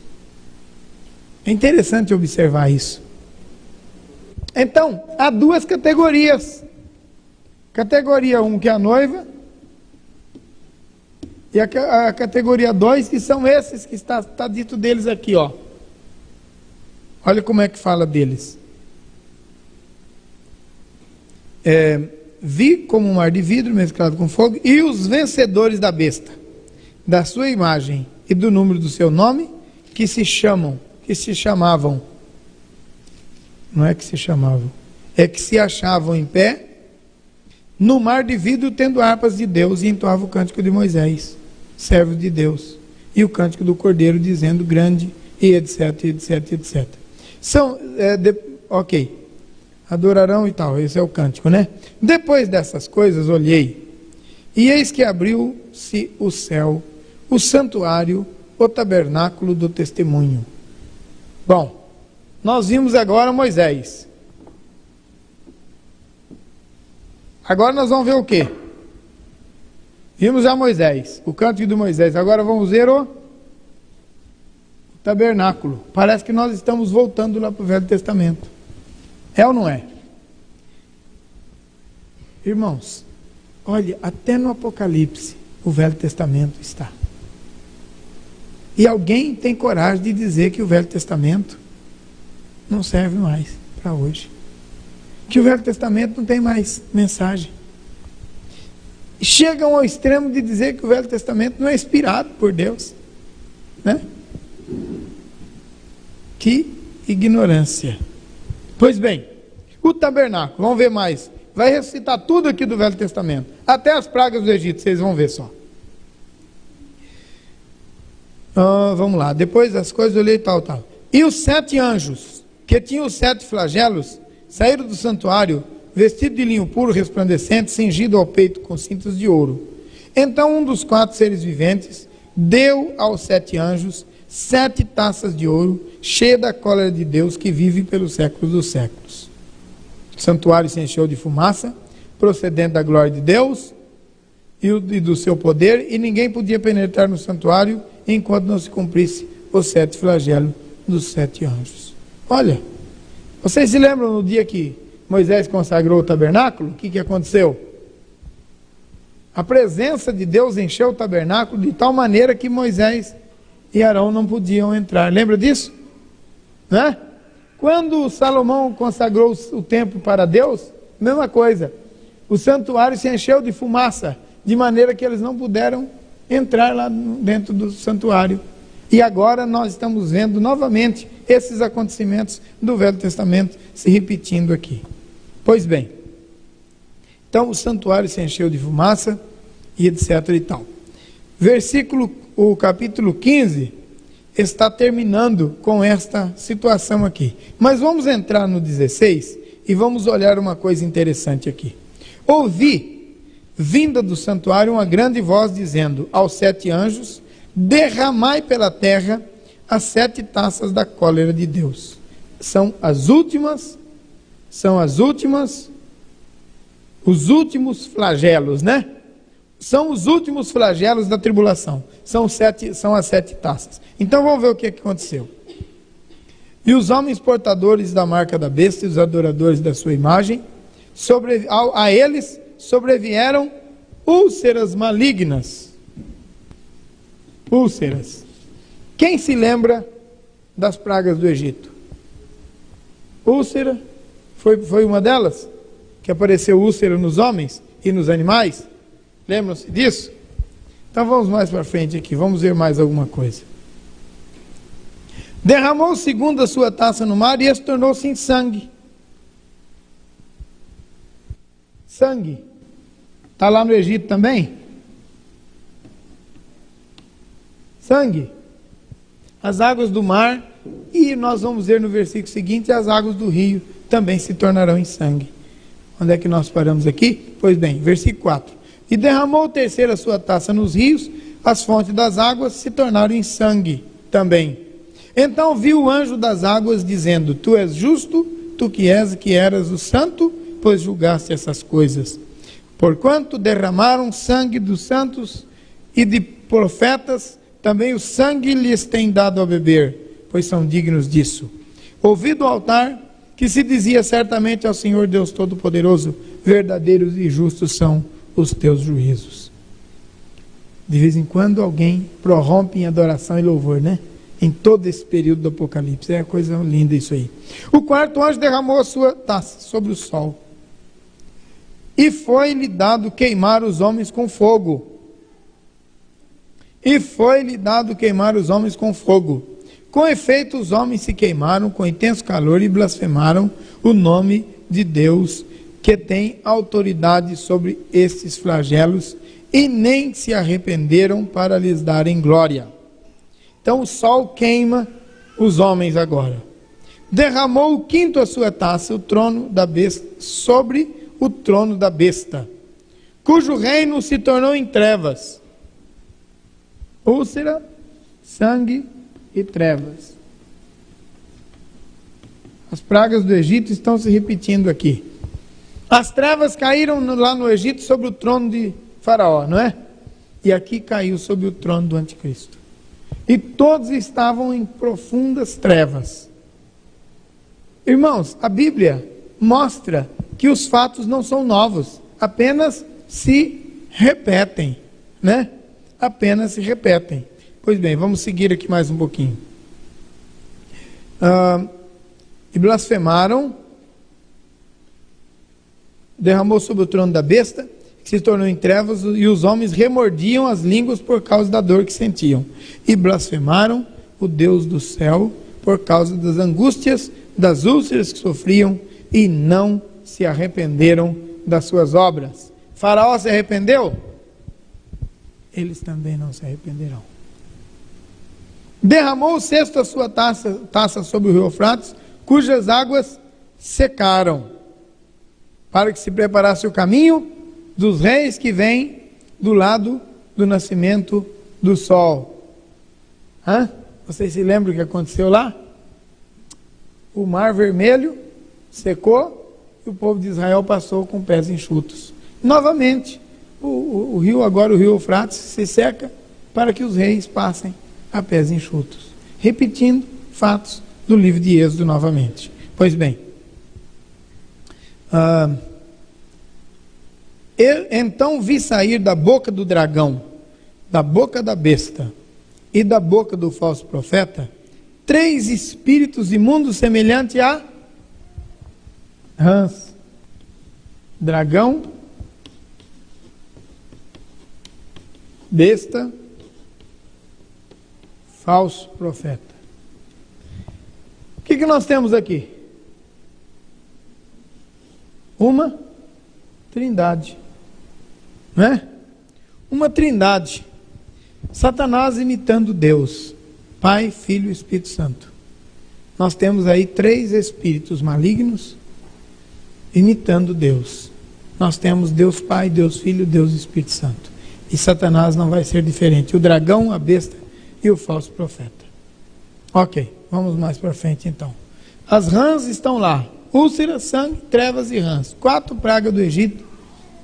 É interessante observar isso. Então, há 2 categorias. Categoria 1, que é a noiva, e a categoria 2, que são esses que está dito deles aqui, ó. Olha como é que fala deles. Vi como um mar de vidro mesclado com fogo, e os vencedores da besta, da sua imagem e do número do seu nome, que se chamavam, não é que se chamavam, é que se achavam em pé no mar de vidro, tendo harpas de Deus, e entoava o cântico de Moisés, servo de Deus, e o cântico do Cordeiro, dizendo: grande, e etc, etc, etc. Ok, adorarão e tal, esse é o cântico, né? Depois dessas coisas olhei, e eis que abriu-se o céu, o santuário, o tabernáculo do testemunho. Bom, nós vimos agora Moisés. Agora nós vamos ver o quê? Vimos já Moisés, o cântico de Moisés. Agora vamos ver o tabernáculo. Parece que nós estamos voltando lá para o Velho Testamento. É ou não é? Irmãos, olha, até no Apocalipse o Velho Testamento está. E alguém tem coragem de dizer que o Velho Testamento não serve mais para hoje. Que o Velho Testamento não tem mais mensagem. Chegam ao extremo de dizer que o Velho Testamento não é inspirado por Deus, né? Que ignorância. Pois bem, o tabernáculo, vamos ver mais. Vai recitar tudo aqui do Velho Testamento, até as pragas do Egito, vocês vão ver só. Vamos lá, depois das coisas eu olhei tal. E os 7 anjos, que tinham os 7 flagelos, saíram do santuário, vestido de linho puro, resplandecente, cingido ao peito com cintos de ouro. Então um dos 4 seres viventes deu aos 7 anjos 7 taças de ouro, cheias da cólera de Deus, que vive pelos séculos dos séculos. O santuário se encheu de fumaça, procedente da glória de Deus e do seu poder, e ninguém podia penetrar no santuário enquanto não se cumprisse os 7 flagelos dos 7 anjos. Olha, vocês se lembram no dia que Moisés consagrou o tabernáculo? O que aconteceu? A presença de Deus encheu o tabernáculo de tal maneira que Moisés e Arão não podiam entrar. Lembra disso? Né? Quando Salomão consagrou o templo para Deus, mesma coisa. O santuário se encheu de fumaça, de maneira que eles não puderam entrar lá dentro do santuário. E agora nós estamos vendo novamente esses acontecimentos do Velho Testamento se repetindo aqui. Pois bem, então o santuário se encheu de fumaça e etc e tal. O capítulo 15 está terminando com esta situação aqui. Mas vamos entrar no 16 e vamos olhar uma coisa interessante aqui. Ouvi, vinda do santuário, uma grande voz dizendo aos 7 anjos: derramai pela terra as 7 taças da cólera de Deus. São os últimos flagelos, né? São os últimos flagelos da tribulação. São as 7 taças. Então vamos ver o que aconteceu. E os homens portadores da marca da besta e os adoradores da sua imagem, a eles sobrevieram úlceras malignas. Úlceras. Quem se lembra das pragas do Egito? Úlcera foi uma delas? Que apareceu úlcera nos homens e nos animais? Lembram-se disso? Então vamos mais para frente aqui, vamos ver mais alguma coisa. Derramou o segundo a sua taça no mar e esse tornou-se em sangue. Sangue. Está lá no Egito também? Sangue. As águas do mar, e nós vamos ver no versículo seguinte, as águas do rio também se tornarão em sangue. Onde é que nós paramos aqui? Pois bem, versículo 4. E derramou o terceiro a sua taça nos rios, as fontes das águas se tornaram em sangue também. Então viu o anjo das águas dizendo: tu és justo, tu que eras o santo, pois julgaste essas coisas. Porquanto derramaram sangue dos santos e de profetas, também o sangue lhes tem dado a beber, pois são dignos disso. Ouvi do altar que se dizia certamente ao Senhor Deus Todo-Poderoso: verdadeiros e justos são os teus juízos. De vez em quando alguém prorrompe em adoração e louvor, né? Em todo esse período do Apocalipse. É coisa linda isso aí. O quarto anjo derramou a sua taça sobre o sol. E foi-lhe dado queimar os homens com fogo. Com efeito, os homens se queimaram com intenso calor e blasfemaram o nome de Deus, que tem autoridade sobre estes flagelos, e nem se arrependeram para lhes darem glória. Então o sol queima os homens agora. Derramou o quinto a sua taça, o trono da besta, sobre o trono da besta, cujo reino se tornou em trevas. Úlcera, sangue e trevas. As pragas do Egito estão se repetindo aqui. As trevas caíram lá no Egito sobre o trono de Faraó, não é? E aqui caiu sobre o trono do anticristo. E todos estavam em profundas trevas. Irmãos, a Bíblia mostra que os fatos não são novos, apenas se repetem, né? Apenas se repetem. Pois bem, vamos seguir aqui mais um pouquinho. E blasfemaram, derramou sobre o trono da besta, que se tornou em trevas, e os homens remordiam as línguas por causa da dor que sentiam. E blasfemaram o Deus do céu por causa das angústias, das úlceras que sofriam, e não se arrependeram das suas obras. Faraó se arrependeu? Eles também não se arrependerão. Derramou o cesto a sua taça sobre o rio Eufrates, cujas águas secaram, para que se preparasse o caminho dos reis que vêm do lado do nascimento do sol. Vocês se lembram o que aconteceu lá? O mar vermelho secou e o povo de Israel passou com pés enxutos. Novamente, o rio Eufrates se seca para que os reis passem a pés enxutos. Repetindo fatos do livro de Êxodo novamente. Pois bem, então vi sair da boca do dragão, da boca da besta e da boca do falso profeta 3 espíritos imundos semelhantes a rãs, dragão, besta, falso profeta. O que nós temos aqui? Uma trindade, não é? Uma trindade. Satanás imitando Deus, Pai, Filho e Espírito Santo. Nós temos aí 3 espíritos malignos imitando Deus. Nós temos Deus Pai, Deus Filho, Deus Espírito Santo. E Satanás não vai ser diferente. O dragão, a besta e o falso profeta. Ok, vamos mais para frente então. As rãs estão lá. Úlcera, sangue, trevas e rãs. 4 pragas do Egito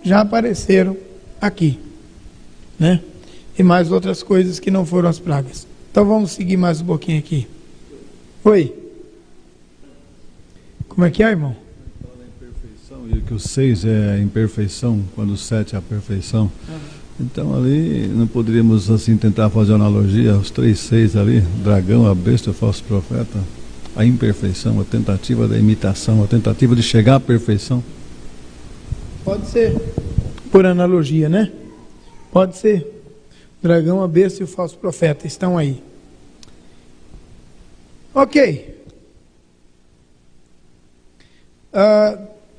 já apareceram aqui, né? E mais outras coisas que não foram as pragas. Então vamos seguir mais um pouquinho aqui. Oi. Como é que é, irmão? E que o 6 é a imperfeição, quando o 7 é a perfeição. Então ali não poderíamos assim tentar fazer uma analogia aos 3, 6 ali, dragão, a besta, o falso profeta, a imperfeição, a tentativa da imitação, a tentativa de chegar à perfeição. Pode ser, por analogia, né? Pode ser. O dragão, a besta e o falso profeta estão aí. Ok.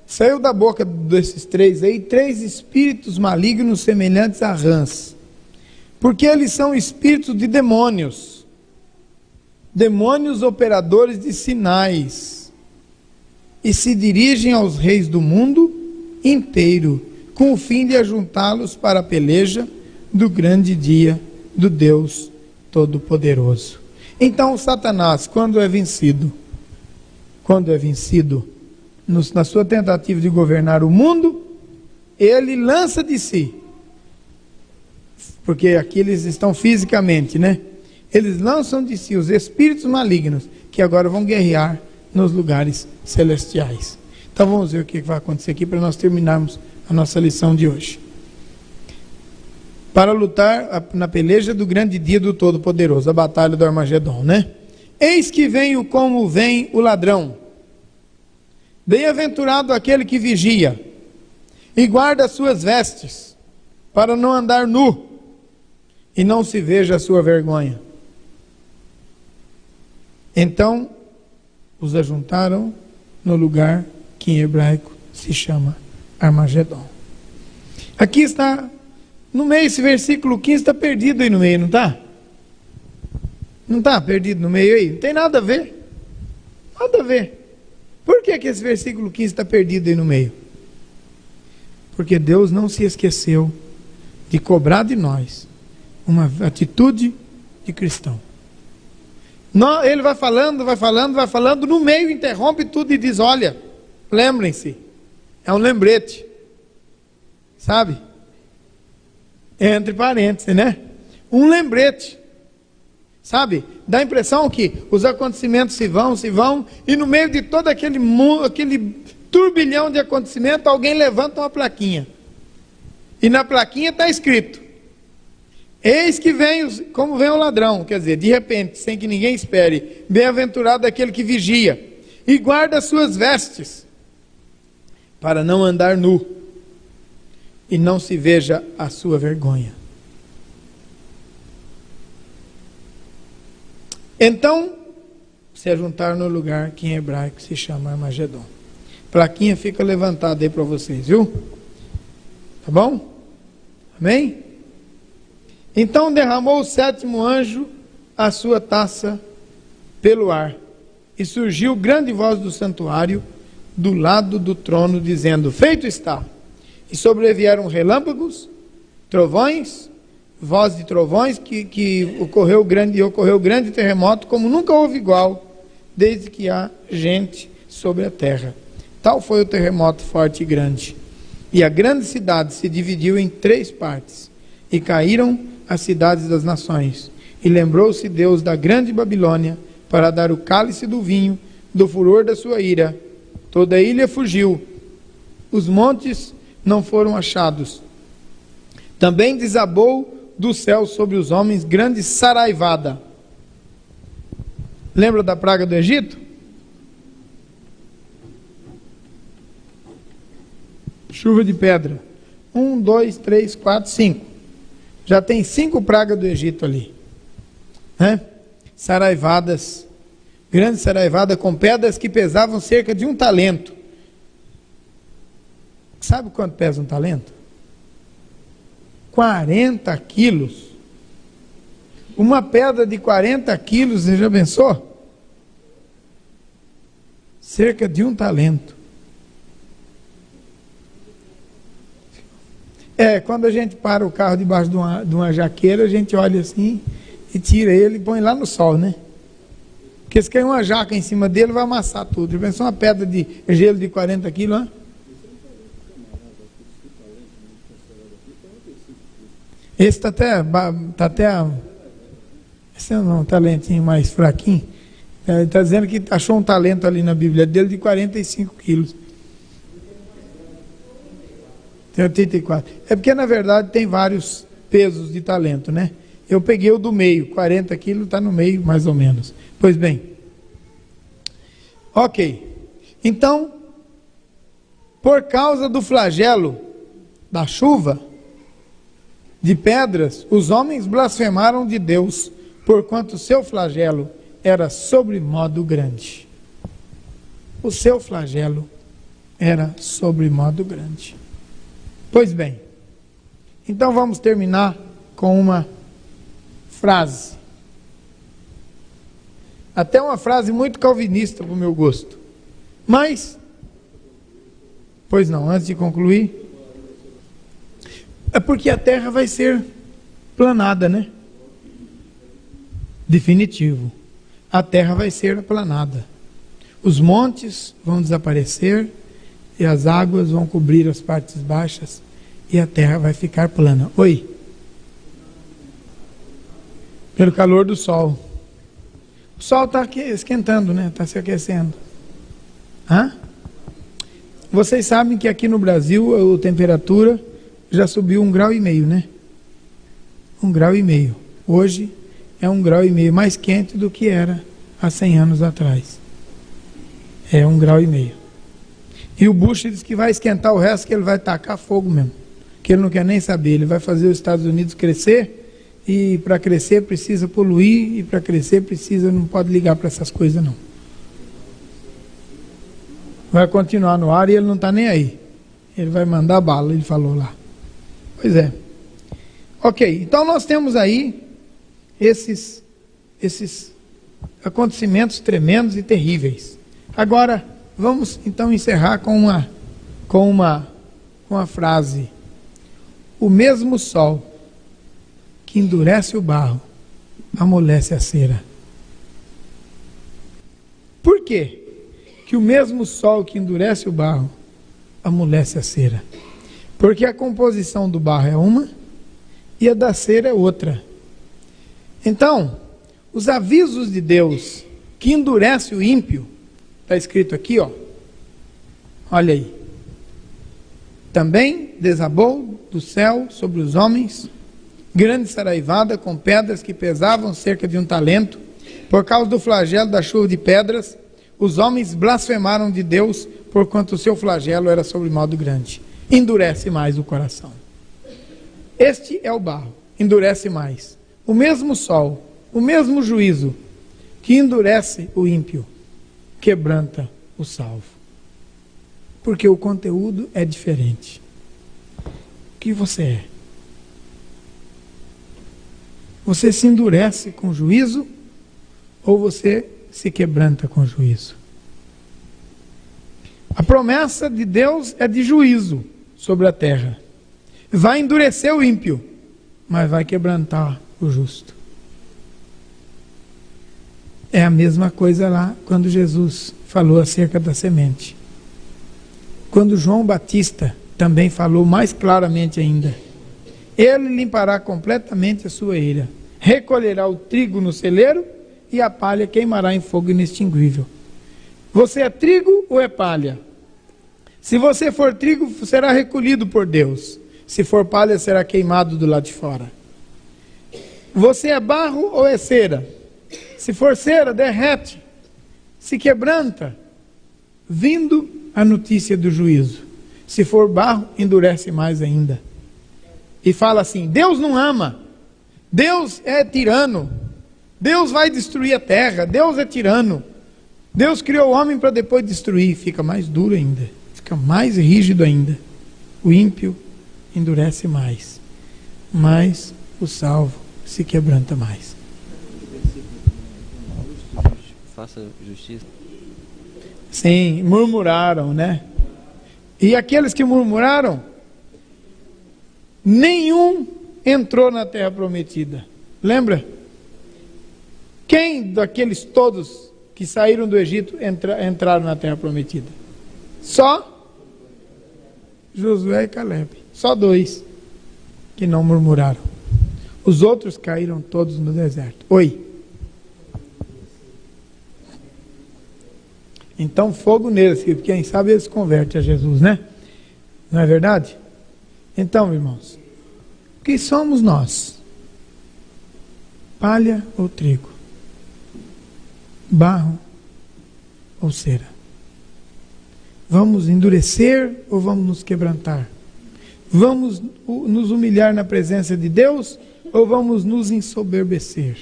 Saiu da boca desses 3 aí 3 espíritos malignos semelhantes a rãs, porque eles são espíritos de demônios, demônios operadores de sinais, e se dirigem aos reis do mundo inteiro, com o fim de ajuntá-los para a peleja do grande dia do Deus Todo-Poderoso. Então Satanás, quando é vencido, na sua tentativa de governar o mundo, ele lança de si, porque aqui eles estão fisicamente, né? Eles lançam de si os espíritos malignos, que agora vão guerrear nos lugares celestiais. Então vamos ver o que vai acontecer aqui para nós terminarmos a nossa lição de hoje. Para lutar na peleja do grande dia do Todo-Poderoso, a batalha do Armagedon, né? Eis que venho como vem o ladrão. Bem-aventurado aquele que vigia e guarda as suas vestes, para não andar nu e não se veja a sua vergonha. Então os ajuntaram no lugar que em hebraico se chama Armagedon. Aqui está, no meio, esse versículo 15 está perdido aí no meio, não está? Não está perdido no meio aí? Não tem nada a ver. Nada a ver. Por que esse versículo 15 está perdido aí no meio? Porque Deus não se esqueceu de cobrar de nós uma atitude de cristão. Ele vai falando, no meio interrompe tudo e diz, olha, lembrem-se, é um lembrete, sabe? Entre parênteses, né? Um lembrete, sabe? Dá a impressão que os acontecimentos se vão, e no meio de todo aquele turbilhão de acontecimentos, alguém levanta uma plaquinha, e na plaquinha está escrito, eis que vem, como vem o ladrão, quer dizer, de repente, sem que ninguém espere, bem-aventurado aquele que vigia, e guarda as suas vestes, para não andar nu, e não se veja a sua vergonha. Então, se ajuntaram no lugar que em hebraico se chama Armagedon. Plaquinha fica levantada aí para vocês, viu? Tá bom? Amém? Então derramou o sétimo anjo a sua taça pelo ar, e surgiu grande voz do santuário, do lado do trono, dizendo, feito está. E sobrevieram relâmpagos, trovões, voz de trovões, que ocorreu grande terremoto, como nunca houve igual, desde que há gente sobre a terra. Tal foi o terremoto forte e grande. E a grande cidade se dividiu em 3 partes, e caíram as cidades das nações. E lembrou-se Deus da grande Babilônia, para dar o cálice do vinho, do furor da sua ira. Toda a ilha fugiu, os montes não foram achados. Também desabou do céu sobre os homens grande saraivada. Lembra da praga do Egito? Chuva de pedra. 1, 2, 3, 4, 5. Já tem 5 pragas do Egito ali, né? Saraivadas, grande saraivada com pedras que pesavam cerca de 1 talento. Sabe quanto pesa 1 talento? 40 quilos. Uma pedra de 40 quilos, você já pensou? Cerca de 1 talento. Quando a gente para o carro debaixo de uma jaqueira, a gente olha assim e tira ele e põe lá no sol, né? Porque se cair uma jaca em cima dele, vai amassar tudo. Já pensou uma pedra de gelo de 40 quilos, né? Esse está até esse é um talentinho mais fraquinho. Ele está dizendo que achou um talento ali na Bíblia dele de 45 quilos. Tem 84. É porque, na verdade, tem vários pesos de talento, né? Eu peguei o do meio, 40 quilos, está no meio, mais ou menos. Pois bem. Ok. Então, por causa do flagelo da chuva de pedras, os homens blasfemaram de Deus, porquanto o seu flagelo era sobremodo grande. O seu flagelo era sobremodo grande. Pois bem, então vamos terminar com uma frase. Até uma frase muito calvinista para o meu gosto. Mas, pois não, antes de concluir, é porque a terra vai ser planada, né? Definitivo. A terra vai ser aplanada. Os montes vão desaparecer e as águas vão cobrir as partes baixas e a terra vai ficar plana. Oi? Pelo calor do sol. O sol está esquentando, né? Está se aquecendo. Hã? Vocês sabem que aqui no Brasil a temperatura já subiu 1,5 grau, né? 1,5 grau. Hoje é 1,5 grau mais quente do que era há 100 anos atrás. É 1,5 grau. E o Bush diz que vai esquentar o resto, que ele vai tacar fogo mesmo. Que ele não quer nem saber. Ele vai fazer os Estados Unidos crescer, e para crescer precisa poluir, e para crescer não pode ligar para essas coisas não. Vai continuar no ar e ele não está nem aí. Ele vai mandar bala, ele falou lá. Pois é. Ok, então nós temos aí esses acontecimentos tremendos e terríveis. Agora, vamos então encerrar com uma frase. O mesmo sol que endurece o barro, amolece a cera. Por quê? Que o mesmo sol que endurece o barro amolece a cera. Porque a composição do barro é uma e a da cera é outra. Então, os avisos de Deus que endurece o ímpio, está escrito aqui, ó. Olha aí. Também desabou do céu sobre os homens grande saraivada com pedras que pesavam cerca de 1 talento. Por causa do flagelo da chuva de pedras, os homens blasfemaram de Deus, porquanto o seu flagelo era sobremodo grande. Endurece mais o coração. Este é o barro, endurece mais. O mesmo sol, o mesmo juízo que endurece o ímpio, quebranta o salvo. Porque o conteúdo é diferente. O que você é? Você se endurece com juízo ou você se quebranta com juízo? A promessa de Deus é de juízo sobre a terra. Vai endurecer o ímpio, mas vai quebrantar o justo. É a mesma coisa lá quando Jesus falou acerca da semente. Quando João Batista também falou mais claramente ainda. Ele limpará completamente a sua eira, recolherá o trigo no celeiro e a palha queimará em fogo inextinguível. Você é trigo ou é palha? Se você for trigo, será recolhido por Deus. Se for palha, será queimado do lado de fora. Você é barro ou é cera? Se for cera, derrete, se quebranta, vindo a notícia do juízo. Se for barro, endurece mais ainda. E fala assim, Deus não ama, Deus é tirano, Deus vai destruir a terra, Deus é tirano. Deus criou o homem para depois destruir, fica mais duro ainda, fica mais rígido ainda. O ímpio endurece mais, mas o salvo se quebranta mais. Faça justiça. Sim, murmuraram, né? E aqueles que murmuraram, nenhum entrou na terra prometida. Lembra? Quem daqueles todos que saíram do Egito entraram na terra prometida? Só Josué e Caleb. Só 2 que não murmuraram. Os outros caíram todos no deserto. Oi. Então fogo neles, que quem sabe eles convertem a Jesus, né? Não é verdade? Então, irmãos, o que somos nós? Palha ou trigo? Barro ou cera? Vamos endurecer ou vamos nos quebrantar? Vamos nos humilhar na presença de Deus ou vamos nos ensoberbecer?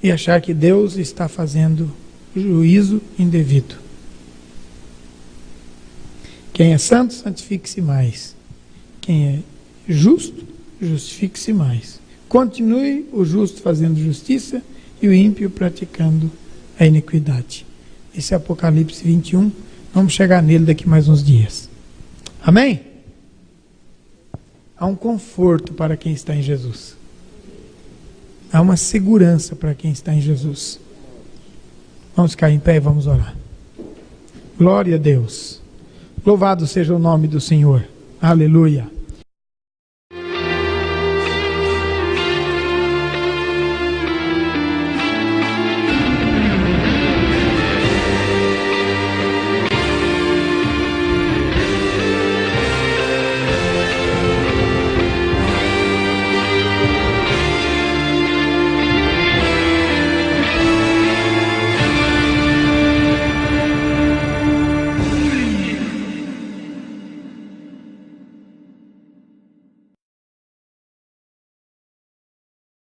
E achar que Deus está fazendo juízo indevido. Quem é santo, santifique-se mais. Quem é justo, justifique-se mais. Continue o justo fazendo justiça e o ímpio praticando a iniquidade. Esse é Apocalipse 21. Vamos chegar nele daqui mais uns dias. Amém? Há um conforto para quem está em Jesus. Há uma segurança para quem está em Jesus. Vamos ficar em pé e vamos orar. Glória a Deus. Louvado seja o nome do Senhor. Aleluia.